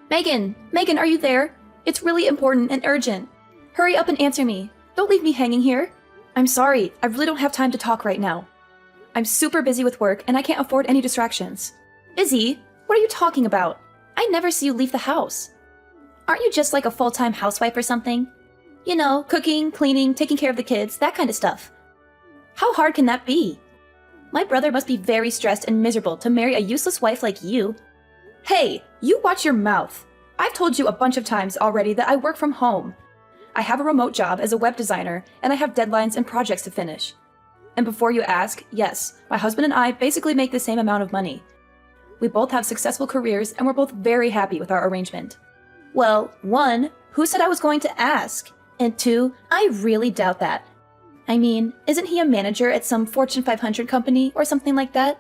Megan! Megan, are you there? It's really important and urgent. Hurry up and answer me. Don't leave me hanging here. I'm sorry, I really don't have time to talk right now. I'm super busy with work and I can't afford any distractions. Busy? What are you talking about? I never see you leave the house. Aren't you just like a full-time housewife or something? You know, cooking, cleaning, taking care of the kids, that kind of stuff. How hard can that be? My brother must be very stressed and miserable to marry a useless wife like you. Hey, you watch your mouth. I've told you a bunch of times already that I work from home. I have a remote job as a web designer, and I have deadlines and projects to finish. And before you ask, yes, my husband and I basically make the same amount of money. We both have successful careers, and we're both very happy with our arrangement. Well, 1, who said I was going to ask? And 2, I really doubt that. I mean, isn't he a manager at some Fortune 500 company or something like that?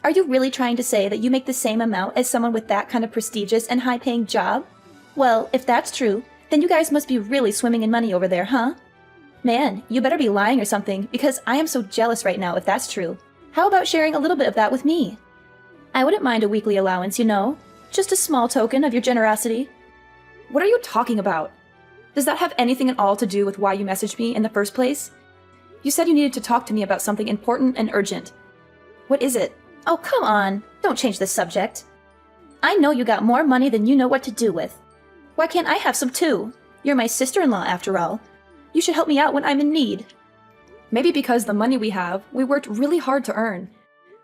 Are you really trying to say that you make the same amount as someone with that kind of prestigious and high-paying job? Well, if that's true, then you guys must be really swimming in money over there, huh? Man, you better be lying or something, because I am so jealous right now if that's true. How about sharing a little bit of that with me? I wouldn't mind a weekly allowance, you know? Just a small token of your generosity. What are you talking about? Does that have anything at all to do with why you messaged me in the first place? You said you needed to talk to me about something important and urgent. What is it? Oh, come on. Don't change the subject. I know you got more money than you know what to do with. Why can't I have some too? You're my sister-in-law after all. You should help me out when I'm in need. Maybe because the money we have, we worked really hard to earn.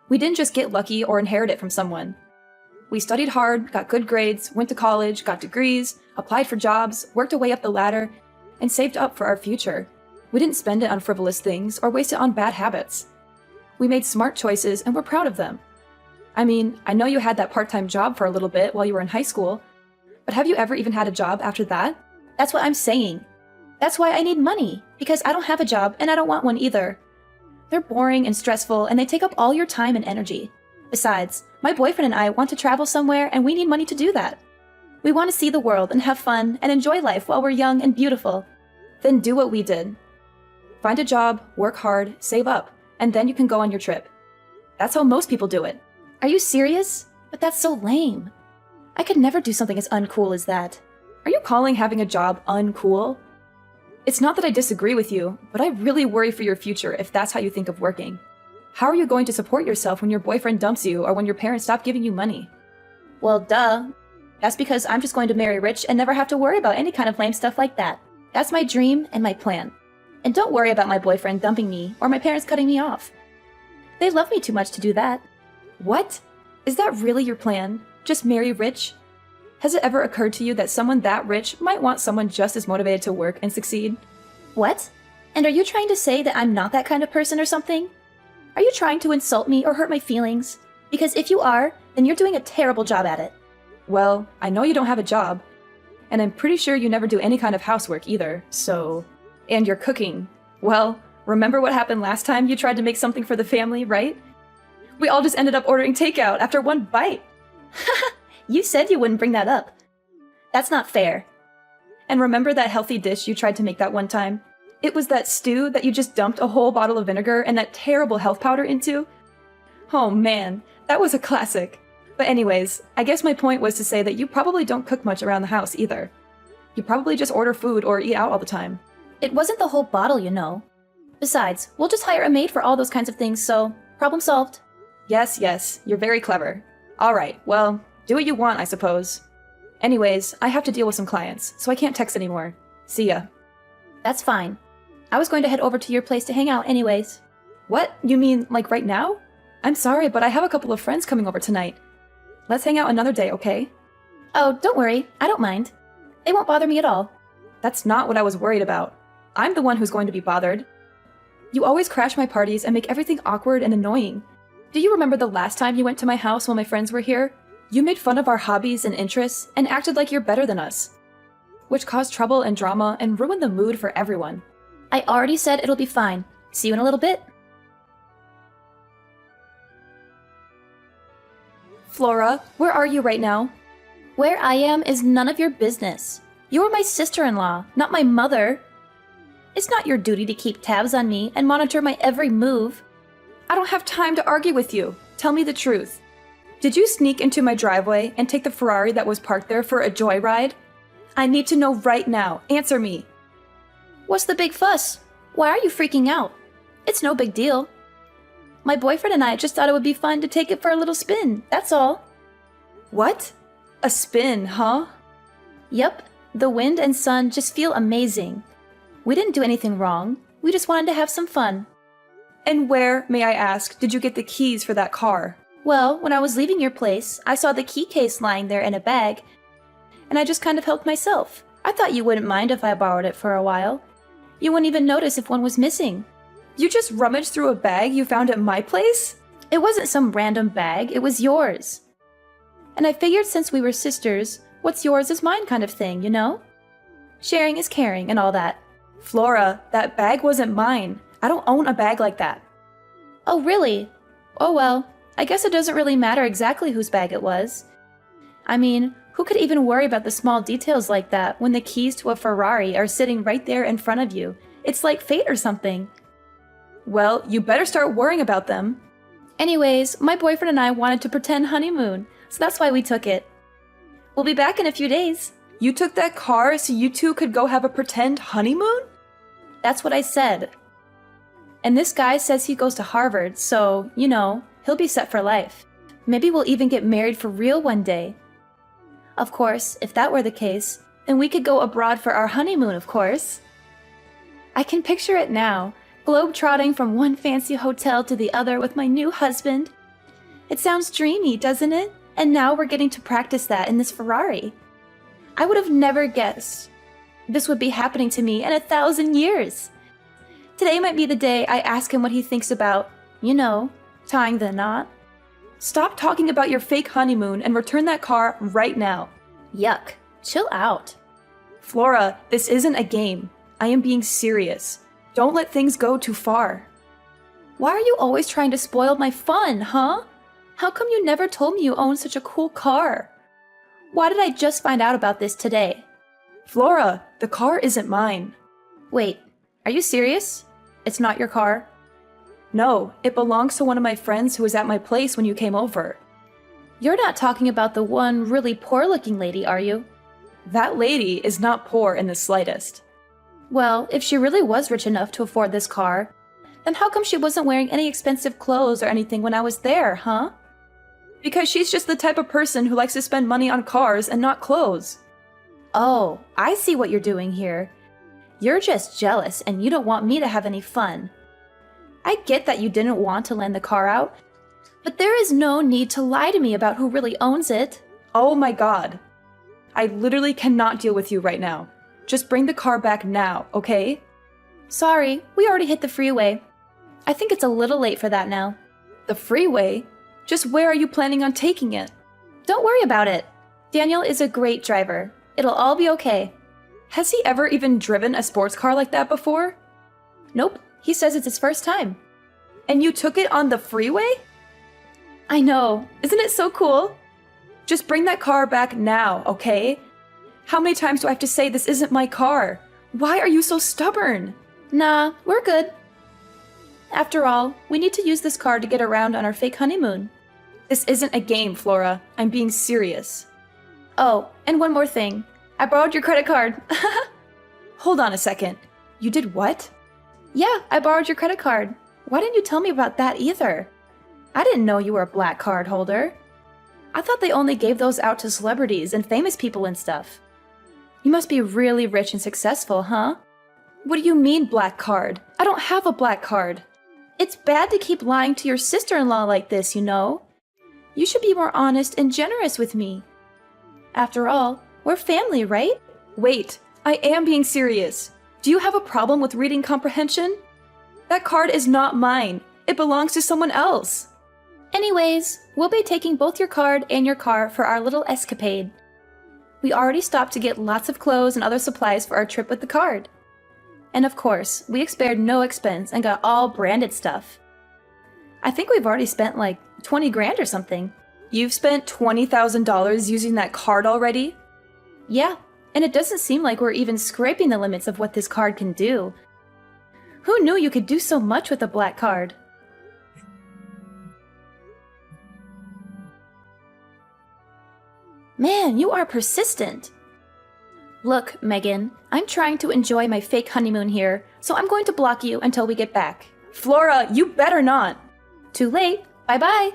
We didn't just get lucky or inherit it from someone. We studied hard, got good grades, went to college, got degrees, applied for jobs, worked our way up the ladder, and saved up for our future. We didn't spend it on frivolous things or waste it on bad habits. We made smart choices and we're proud of them. I mean, I know you had that part-time job for a little bit while you were in high school, but have you ever even had a job after that? That's what I'm saying. That's why I need money, because I don't have a job and I don't want one either. They're boring and stressful and they take up all your time and energy. Besides, my boyfriend and I want to travel somewhere and we need money to do that. We want to see the world and have fun and enjoy life while we're young and beautiful. Then do what we did. Find a job, work hard, save up, and then you can go on your trip. That's how most people do it. Are you serious? But that's so lame. I could never do something as uncool as that. Are you calling having a job uncool? It's not that I disagree with you, but I really worry for your future if that's how you think of working. How are you going to support yourself when your boyfriend dumps you or when your parents stop giving you money? Well, duh. That's because I'm just going to marry rich and never have to worry about any kind of lame stuff like that. That's my dream and my plan. And don't worry about my boyfriend dumping me or my parents cutting me off. They love me too much to do that. What? Is that really your plan? Just marry rich? Has it ever occurred to you that someone that rich might want someone just as motivated to work and succeed? What? And are you trying to say that I'm not that kind of person or something? Are you trying to insult me or hurt my feelings? Because if you are, then you're doing a terrible job at it. Well, I know you don't have a job. And I'm pretty sure you never do any kind of housework either, so... And you're cooking. Well, remember what happened last time you tried to make something for the family, right? We all just ended up ordering takeout after one bite. You said you wouldn't bring that up. That's not fair. And remember that healthy dish you tried to make that one time? It was that stew that you just dumped a whole bottle of vinegar and that terrible health powder into? Oh man, that was a classic. But anyways, I guess my point was to say that you probably don't cook much around the house either. You probably just order food or eat out all the time. It wasn't the whole bottle, you know. Besides, we'll just hire a maid for all those kinds of things, so problem solved. Yes, you're very clever. Alright, well, do what you want, I suppose. Anyways, I have to deal with some clients, so I can't text anymore. See ya. That's fine. I was going to head over to your place to hang out anyways. What? You mean, like right now? I'm sorry, but I have a couple of friends coming over tonight. Let's hang out another day, okay? Oh, don't worry. I don't mind. They won't bother me at all. That's not what I was worried about. I'm the one who's going to be bothered. You always crash my parties and make everything awkward and annoying. Do you remember the last time you went to my house while my friends were here? You made fun of our hobbies and interests and acted like you're better than us, which caused trouble and drama and ruined the mood for everyone. I already said it'll be fine. See you in a little bit. Flora, where are you right now? Where I am is none of your business. You are my sister-in-law, not my mother. It's not your duty to keep tabs on me and monitor my every move. I don't have time to argue with you. Tell me the truth. Did you sneak into my driveway and take the Ferrari that was parked there for a joyride? I need to know right now. Answer me. What's the big fuss? Why are you freaking out? It's no big deal. My boyfriend and I just thought it would be fun to take it for a little spin, that's all. What? A spin, huh? Yep, the wind and sun just feel amazing. We didn't do anything wrong. We just wanted to have some fun. And where, may I ask, did you get the keys for that car? Well, when I was leaving your place, I saw the key case lying there in a bag, and I just kind of helped myself. I thought you wouldn't mind if I borrowed it for a while. You wouldn't even notice if one was missing. You just rummaged through a bag you found at my place? It wasn't some random bag, it was yours. And I figured since we were sisters, what's yours is mine kind of thing, you know? Sharing is caring and all that. Flora, that bag wasn't mine. I don't own a bag like that. Oh, really? Oh well, I guess it doesn't really matter exactly whose bag it was. I mean, who could even worry about the small details like that when the keys to a Ferrari are sitting right there in front of you? It's like fate or something. Well, you better start worrying about them. Anyways, my boyfriend and I wanted to pretend honeymoon, so that's why we took it. We'll be back in a few days. You took that car so you two could go have a pretend honeymoon? That's what I said. And this guy says he goes to Harvard, so, you know, he'll be set for life. Maybe we'll even get married for real one day. Of course, if that were the case, then we could go abroad for our honeymoon, of course. I can picture it now, globe-trotting from one fancy hotel to the other with my new husband. It sounds dreamy, doesn't it? And now we're getting to practice that in this Ferrari. I would have never guessed this would be happening to me in 1,000 years. Today might be the day I ask him what he thinks about, you know, tying the knot. Stop talking about your fake honeymoon and return that car right now. Yuck. Chill out. Flora, this isn't a game. I am being serious. Don't let things go too far. Why are you always trying to spoil my fun, huh? How come you never told me you owned such a cool car? Why did I just find out about this today? Flora, the car isn't mine. Wait, are you serious? It's not your car? No, it belongs to one of my friends who was at my place when you came over. You're not talking about the one really poor-looking lady, are you? That lady is not poor in the slightest. Well, if she really was rich enough to afford this car, then how come she wasn't wearing any expensive clothes or anything when I was there, huh? Because she's just the type of person who likes to spend money on cars and not clothes. Oh, I see what you're doing here. You're just jealous and you don't want me to have any fun. I get that you didn't want to lend the car out, but there is no need to lie to me about who really owns it. Oh my god. I literally cannot deal with you right now. Just bring the car back now, okay? Sorry, we already hit the freeway. I think it's a little late for that now. The freeway? Just where are you planning on taking it? Don't worry about it. Daniel is a great driver. It'll all be okay. Has he ever even driven a sports car like that before? Nope. He says it's his first time. And you took it on the freeway? I know. Isn't it so cool? Just bring that car back now, okay? How many times do I have to say this isn't my car? Why are you so stubborn? Nah, we're good. After all, we need to use this car to get around on our fake honeymoon. This isn't a game, Flora. I'm being serious. Oh, and one more thing. I borrowed your credit card. Hold on a second. You did what? Yeah, I borrowed your credit card. Why didn't you tell me about that either? I didn't know you were a black card holder. I thought they only gave those out to celebrities and famous people and stuff. You must be really rich and successful, huh? What do you mean, black card? I don't have a black card. It's bad to keep lying to your sister-in-law like this, you know? You should be more honest and generous with me. After all, we're family, right? Wait, I am being serious. Do you have a problem with reading comprehension? That card is not mine. It belongs to someone else. Anyways, we'll be taking both your card and your car for our little escapade. We already stopped to get lots of clothes and other supplies for our trip with the card. And of course, we spared no expense and got all branded stuff. I think we've already spent like 20 grand or something. You've spent $20,000 using that card already? Yeah, and it doesn't seem like we're even scraping the limits of what this card can do. Who knew you could do so much with a black card? Man, you are persistent. Look, Megan, I'm trying to enjoy my fake honeymoon here, so I'm going to block you until we get back. Flora, you better not! Too late. Bye-bye.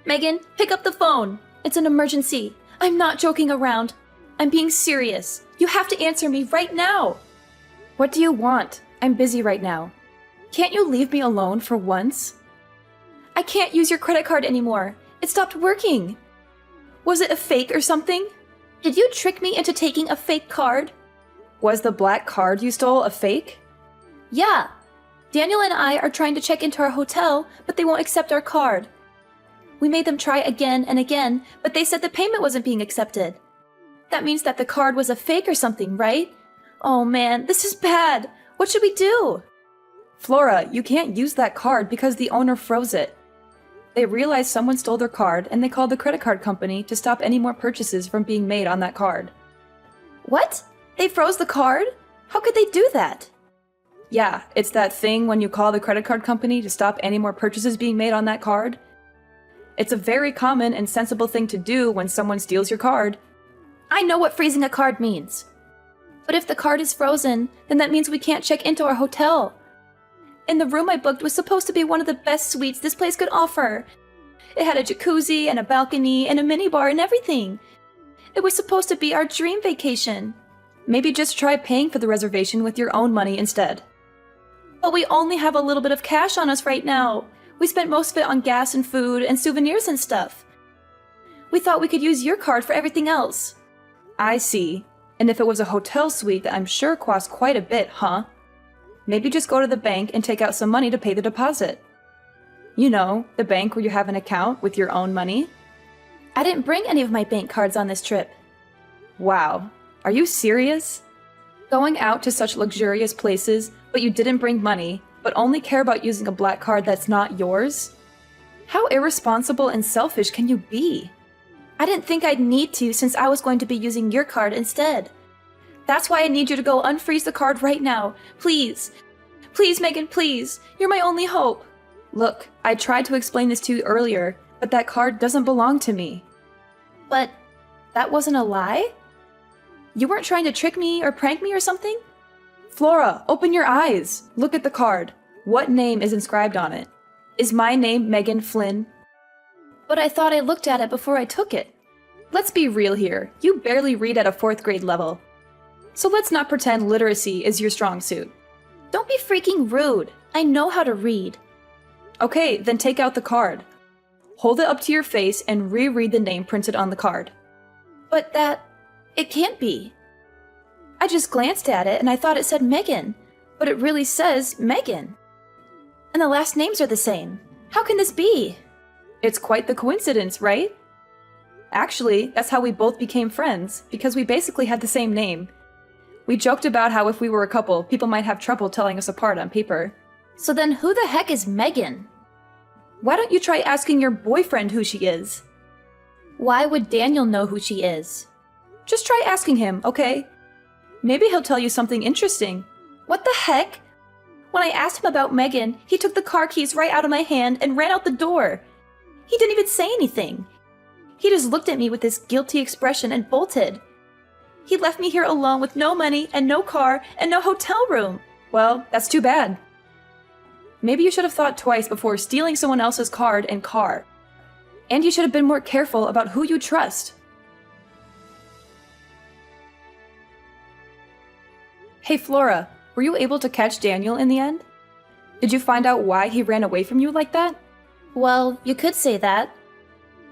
Megan, pick up the phone. It's an emergency. I'm not joking around. I'm being serious. You have to answer me right now. What do you want? I'm busy right now. Can't you leave me alone for once? I can't use your credit card anymore. It stopped working. Was it a fake or something? Did you trick me into taking a fake card? Was the black card you stole a fake? Yeah. Daniel and I are trying to check into our hotel, but they won't accept our card. We made them try again and again, but they said the payment wasn't being accepted. That means that the card was a fake or something, right? Oh man, this is bad. What should we do? Flora, you can't use that card because the owner froze it. They realized someone stole their card and they called the credit card company to stop any more purchases from being made on that card. What? They froze the card? How could they do that? Yeah, it's that thing when you call the credit card company to stop any more purchases being made on that card. It's a very common and sensible thing to do when someone steals your card. I know what freezing a card means. But if the card is frozen, then that means we can't check into our hotel. And the room I booked was supposed to be one of the best suites this place could offer. It had a jacuzzi and a balcony and a minibar and everything. It was supposed to be our dream vacation. Maybe just try paying for the reservation with your own money instead. But we only have a little bit of cash on us right now. We spent most of it on gas and food and souvenirs and stuff. We thought we could use your card for everything else. I see. And if it was a hotel suite that I'm sure cost quite a bit, huh? Maybe just go to the bank and take out some money to pay the deposit. You know, the bank where you have an account with your own money. I didn't bring any of my bank cards on this trip. Wow. Are you serious? Going out to such luxurious places, but you didn't bring money, but only care about using a black card that's not yours? How irresponsible and selfish can you be? I didn't think I'd need to since I was going to be using your card instead. That's why I need you to go unfreeze the card right now. Please. Please, Megan, please. You're my only hope. Look, I tried to explain this to you earlier, but that card doesn't belong to me. But that wasn't a lie? You weren't trying to trick me or prank me or something? Flora, open your eyes. Look at the card. What name is inscribed on it? Is my name Megan Flynn? But I thought I looked at it before I took it. Let's be real here. You barely read at a 4th grade level. So let's not pretend literacy is your strong suit. Don't be freaking rude. I know how to read. Okay, then take out the card. Hold it up to your face and reread the name printed on the card. But it can't be. I just glanced at it and I thought it said Megan, but it really says Megan. And the last names are the same. How can this be? It's quite the coincidence, right? Actually, that's how we both became friends, because we basically had the same name. We joked about how if we were a couple, people might have trouble telling us apart on paper. So then who the heck is Megan? Why don't you try asking your boyfriend who she is? Why would Daniel know who she is? Just try asking him, okay? Maybe he'll tell you something interesting. What the heck? When I asked him about Megan, he took the car keys right out of my hand and ran out the door. He didn't even say anything. He just looked at me with this guilty expression and bolted. He left me here alone with no money and no car and no hotel room. Well, that's too bad. Maybe you should have thought twice before stealing someone else's card and car. And you should have been more careful about who you trust. Hey Flora, were you able to catch Daniel in the end? Did you find out why he ran away from you like that? Well, you could say that.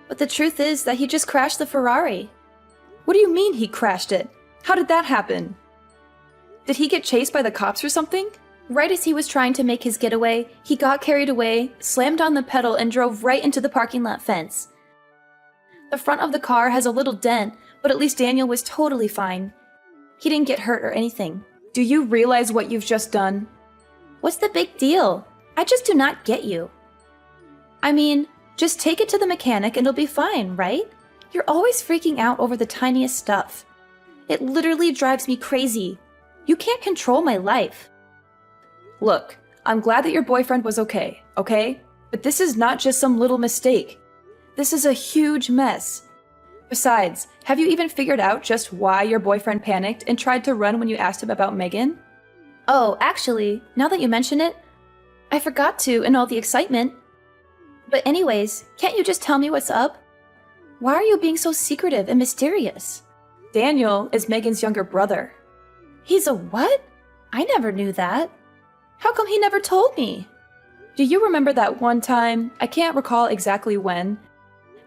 But the truth is that he just crashed the Ferrari. What do you mean he crashed it? How did that happen? Did he get chased by the cops or something? Right as he was trying to make his getaway, he got carried away, slammed on the pedal, and drove right into the parking lot fence. The front of the car has a little dent, but at least Daniel was totally fine. He didn't get hurt or anything. Do you realize what you've just done? What's the big deal? I just do not get you. I mean, just take it to the mechanic and it'll be fine, right? You're always freaking out over the tiniest stuff. It literally drives me crazy. You can't control my life. Look, I'm glad that your boyfriend was okay? But this is not just some little mistake. This is a huge mess. Besides, have you even figured out just why your boyfriend panicked and tried to run when you asked him about Megan? Oh, actually, now that you mention it, I forgot to in all the excitement. But anyways, can't you just tell me what's up? Why are you being so secretive and mysterious? Daniel is Megan's younger brother. He's a what? I never knew that. How come he never told me? Do you remember that one time, I can't recall exactly when,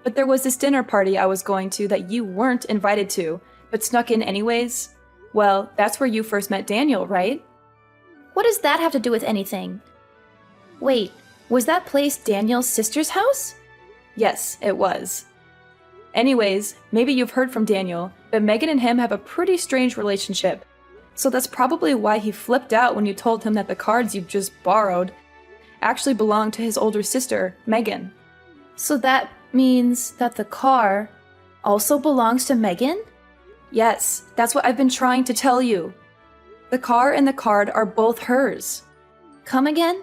but there was this dinner party I was going to that you weren't invited to, but snuck in anyways? Well, that's where you first met Daniel, right? What does that have to do with anything? Wait, was that place Daniel's sister's house? Yes, it was. Anyways, maybe you've heard from Daniel, but Megan and him have a pretty strange relationship. So that's probably why he flipped out when you told him that the cards you've just borrowed actually belonged to his older sister, Megan. So that means that the car also belongs to Megan? Yes, that's what I've been trying to tell you. The car and the card are both hers. Come again?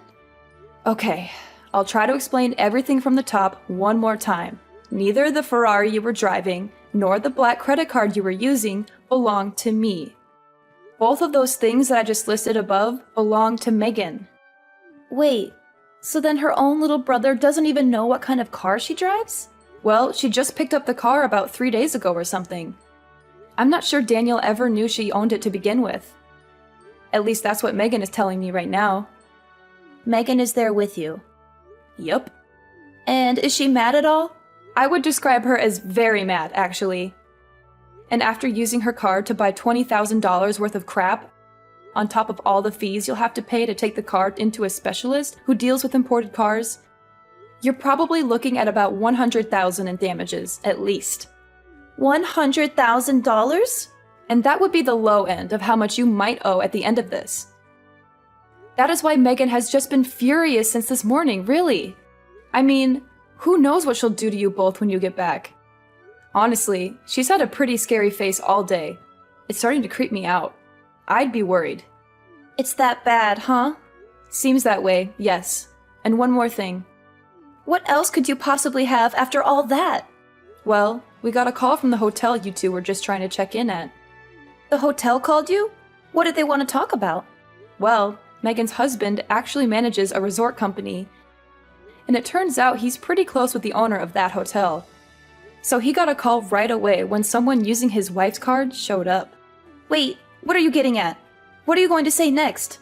Okay, I'll try to explain everything from the top one more time. Neither the Ferrari you were driving nor the black credit card you were using belonged to me. Both of those things that I just listed above belong to Megan. Wait, so then her own little brother doesn't even know what kind of car she drives? Well, she just picked up the car about 3 days ago or something. I'm not sure Daniel ever knew she owned it to begin with. At least that's what Megan is telling me right now. Megan is there with you? Yup. And is she mad at all? I would describe her as very mad, actually. And after using her card to buy $20,000 worth of crap, on top of all the fees you'll have to pay to take the car into a specialist who deals with imported cars, you're probably looking at about $100,000 in damages, at least. $100,000? And that would be the low end of how much you might owe at the end of this. That is why Megan has just been furious since this morning, really. I mean, who knows what she'll do to you both when you get back. Honestly, she's had a pretty scary face all day. It's starting to creep me out. I'd be worried. It's that bad, huh? Seems that way, yes. And one more thing. What else could you possibly have after all that? Well, we got a call from the hotel you two were just trying to check in at. The hotel called you? What did they want to talk about? Well, Megan's husband actually manages a resort company, and it turns out he's pretty close with the owner of that hotel. So he got a call right away when someone using his wife's card showed up. Wait, what are you getting at? What are you going to say next?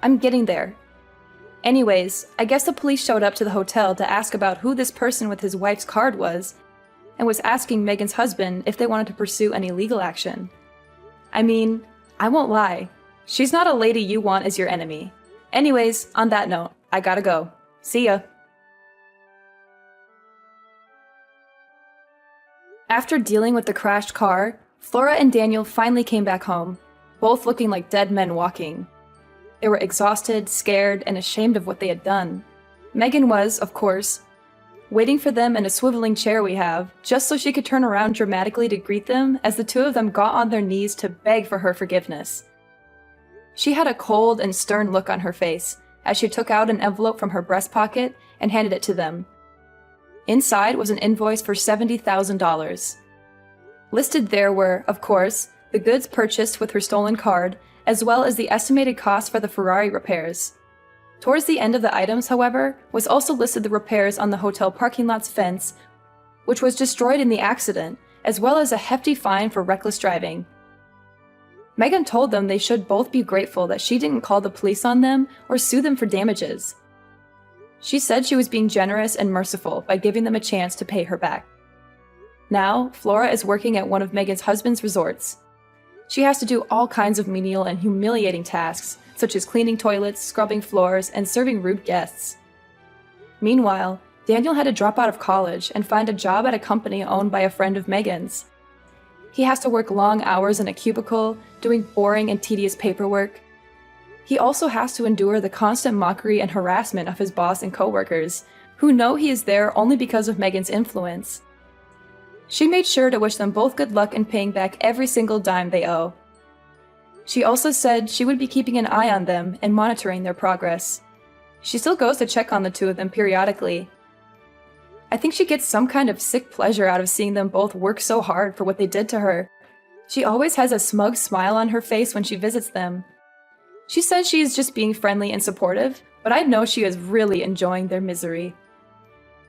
I'm getting there. Anyways, I guess the police showed up to the hotel to ask about who this person with his wife's card was, and was asking Megan's husband if they wanted to pursue any legal action. I mean, I won't lie. She's not a lady you want as your enemy. Anyways, on that note, I gotta go. See ya. After dealing with the crashed car, Flora and Daniel finally came back home, both looking like dead men walking. They were exhausted, scared, and ashamed of what they had done. Megan was, of course, waiting for them in a swiveling chair we have, just so she could turn around dramatically to greet them as the two of them got on their knees to beg for her forgiveness. She had a cold and stern look on her face as she took out an envelope from her breast pocket and handed it to them. Inside was an invoice for $70,000. Listed there were, of course, the goods purchased with her stolen card, as well as the estimated cost for the Ferrari repairs. Towards the end of the items, however, was also listed the repairs on the hotel parking lot's fence, which was destroyed in the accident, as well as a hefty fine for reckless driving. Megan told them they should both be grateful that she didn't call the police on them or sue them for damages. She said she was being generous and merciful by giving them a chance to pay her back. Now, Flora is working at one of Megan's husband's resorts. She has to do all kinds of menial and humiliating tasks, such as cleaning toilets, scrubbing floors, and serving rude guests. Meanwhile, Daniel had to drop out of college and find a job at a company owned by a friend of Megan's. He has to work long hours in a cubicle, doing boring and tedious paperwork. He also has to endure the constant mockery and harassment of his boss and coworkers, who know he is there only because of Megan's influence. She made sure to wish them both good luck in paying back every single dime they owe. She also said she would be keeping an eye on them and monitoring their progress. She still goes to check on the two of them periodically. I think she gets some kind of sick pleasure out of seeing them both work so hard for what they did to her. She always has a smug smile on her face when she visits them. She says she is just being friendly and supportive, but I know she is really enjoying their misery.